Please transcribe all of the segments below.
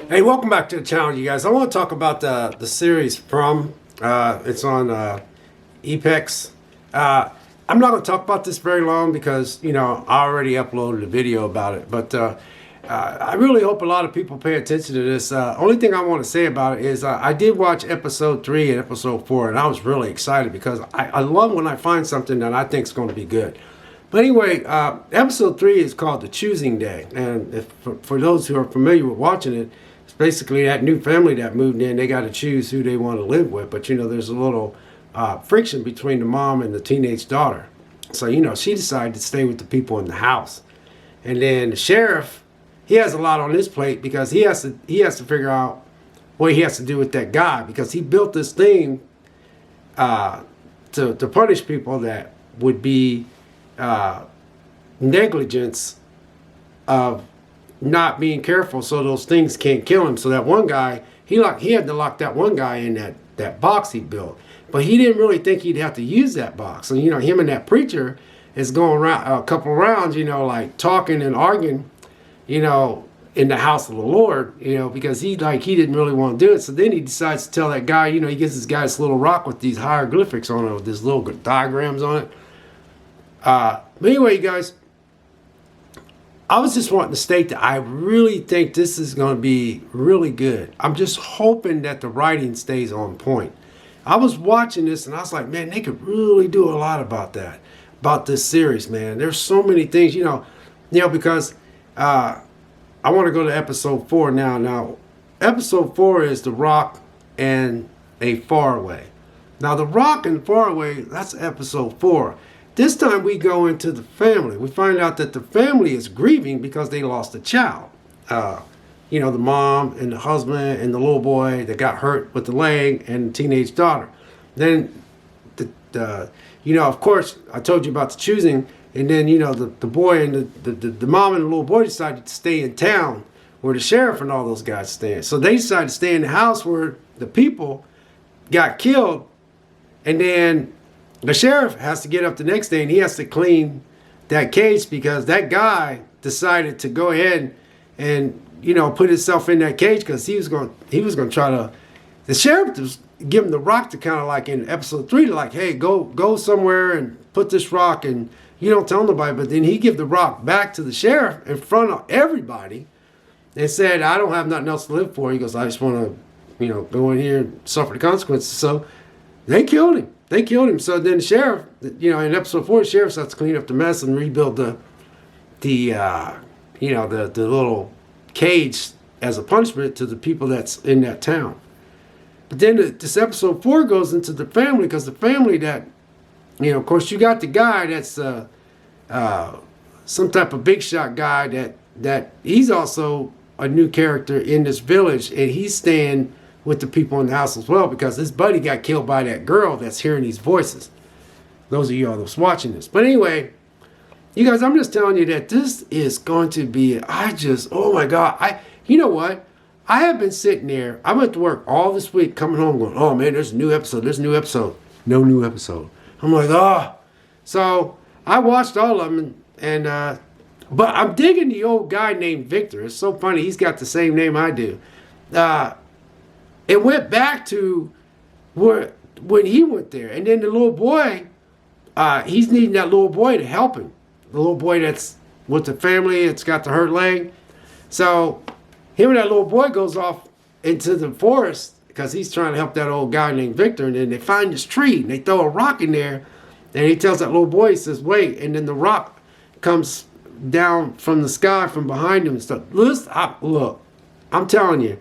Hey, welcome back to the channel, you guys. I want to talk about the series From. It's on Epex. I'm not going to talk about this very long because, I already uploaded a video about it. But I really hope a lot of people pay attention to this. Only thing I want to say about it is I did watch episode 3 and episode 4, and I was really excited because I love when I find something that I think is going to be good. But anyway, episode 3 is called The Choosing Day. And for those who are familiar with watching it, it's basically that new family that moved in. They got to choose who they want to live with. But, there's a little friction between the mom and the teenage daughter. So, she decided to stay with the people in the house. And then the sheriff, he has a lot on his plate because he has to figure out what he has to do with that guy, because he built this thing to punish people that would be negligence of not being careful, so those things can't kill him. So that one guy, he had to lock that one guy in that box he built, but he didn't really think he'd have to use that box. So him and that preacher is going around a couple of rounds, like talking and arguing, in the house of the Lord, because he didn't really want to do it. So then he decides to tell that guy, he gives this guy this little rock with these hieroglyphics on it, with these little diagrams on it. But anyway, you guys, I was just wanting to state that I really think this is going to be really good. I'm just hoping that the writing stays on point. I was watching this and I was like, man, they could really do a lot about this series, man. There's so many things, because I want to go to episode 4 now. Now, episode 4 is The Rock and a Farway. Now, The Rock and Farway, that's episode 4. This time we go into the family. We find out that the family is grieving because they lost a child. The mom and the husband and the little boy that got hurt with the leg and the teenage daughter. Then, of course, I told you about the choosing. And then, the boy and the mom and the little boy decided to stay in town where the sheriff and all those guys stand. So they decided to stay in the house where the people got killed. And then the sheriff has to get up the next day and he has to clean that case because that guy decided to go ahead and put himself in that cage because he was going to try to. The sheriff was giving the rock to kind of like in episode 3 to like, hey, go somewhere and put this rock, and you don't tell nobody. But then he give the rock back to the sheriff in front of everybody and said, I don't have nothing else to live for. He goes, I just want to go in here and suffer the consequences. So they killed him. So then the sheriff, in episode 4, the sheriff starts to clean up the mess and rebuild the little cage as a punishment to the people that's in that town. But then this episode 4 goes into the family, because the family that, of course, you got the guy that's some type of big shot guy that he's also a new character in this village, and he's staying with the people in the house as well because his buddy got killed by that girl that's hearing these voices. Those of you all that's watching this. But anyway, you guys, I'm just telling you that this is going to be, oh my God. You know what? I have been sitting there. I went to work all this week coming home going, oh man, there's a new episode. No new episode. I'm like, oh. So I watched all of them but I'm digging the old guy named Victor. It's so funny. He's got the same name I do. It went back to when he went there. And then the little boy, he's needing that little boy to help him. The little boy that's with the family, it's got the hurt leg. So him and that little boy goes off into the forest because he's trying to help that old guy named Victor. And then they find this tree and they throw a rock in there. And he tells that little boy, he says, wait. And then the rock comes down from the sky from behind him and stuff. Look, I'm telling you.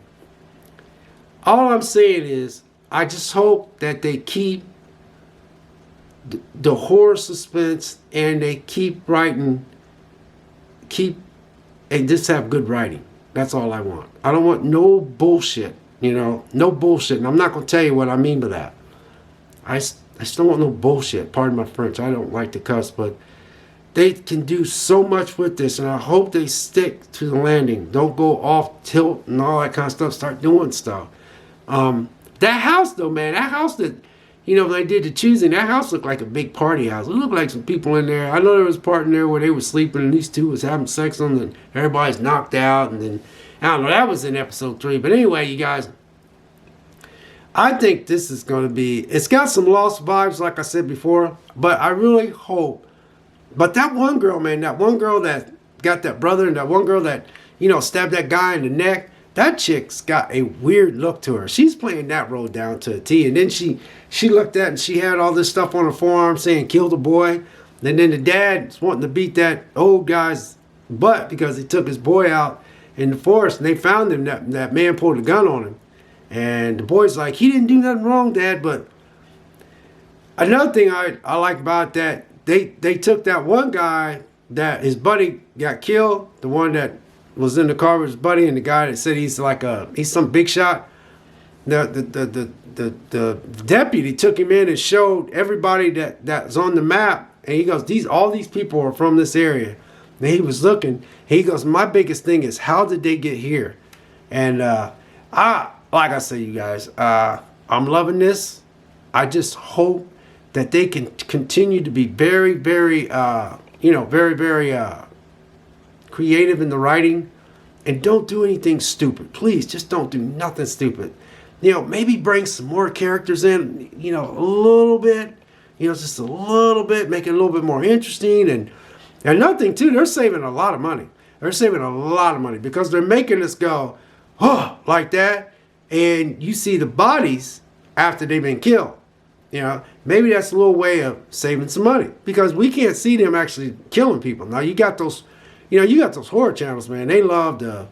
All I'm saying is, I just hope that they keep the horror suspense and they keep writing, and just have good writing. That's all I want. I don't want no bullshit, no bullshit. And I'm not going to tell you what I mean by that. I just don't want no bullshit. Pardon my French. I don't like to cuss, but they can do so much with this, and I hope they stick to the landing. Don't go off tilt and all that kind of stuff. Start doing stuff. That house though, man, that house that, they did the choosing, that house looked like a big party house. It looked like some people in there. I know there was a part in there where they were sleeping and these two was having sex on, and everybody's knocked out, and then I don't know, that was in episode 3. But anyway, you guys, I think this is going to be, it's got some Lost vibes, like I said before, but I really hope. But that one girl, man, that one girl that got that brother and that one girl that, you know, stabbed that guy in the neck, that chick's got a weird look to her. She's playing that role down to a T. And then she looked at and she had all this stuff on her forearm saying, kill the boy. And then the dad's wanting to beat that old guy's butt because he took his boy out in the forest. And they found him, that man pulled a gun on him. And the boy's like, he didn't do nothing wrong, Dad. But another thing I like about that, they took that one guy that his buddy got killed, the one that was in the car with his buddy, and the guy that said he's some big shot. The deputy took him in and showed everybody that's on the map, and he goes, all these people are from this area. And he was looking. He goes, my biggest thing is how did they get here? And like I say, you guys, I'm loving this. I just hope that they can continue to be very, very, very creative in the writing, and don't do anything stupid. Please, just don't do nothing stupid. You know, maybe bring some more characters in, you know, a little bit, you know, just a little bit, make it a little bit more interesting. And another thing, too, they're saving a lot of money. They're saving a lot of money because they're making us go, oh, like that. And you see the bodies after they've been killed. You know, maybe that's a little way of saving some money because we can't see them actually killing people. Now you got those, you know, you got those horror channels, man. They love the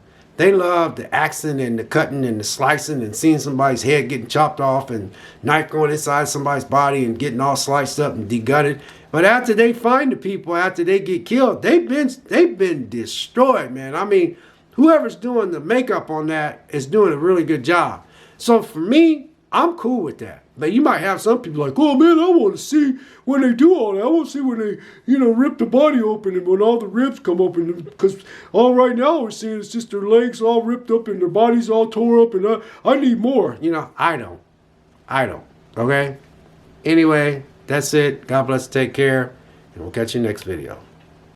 axing and the cutting and the slicing and seeing somebody's head getting chopped off and knife going inside somebody's body and getting all sliced up and degutted. But after they find the people, after they get killed, they've been destroyed, man. I mean, whoever's doing the makeup on that is doing a really good job. So for me, I'm cool with that. But you might have some people like, oh man, I want to see when they do all that. I want to see when they, you know, rip the body open and when all the ribs come open. Because all right now we're seeing it's just their legs all ripped up and their bodies all tore up. And I need more. You know, I don't. Okay? Anyway, that's it. God bless. Take care. And we'll catch you next video.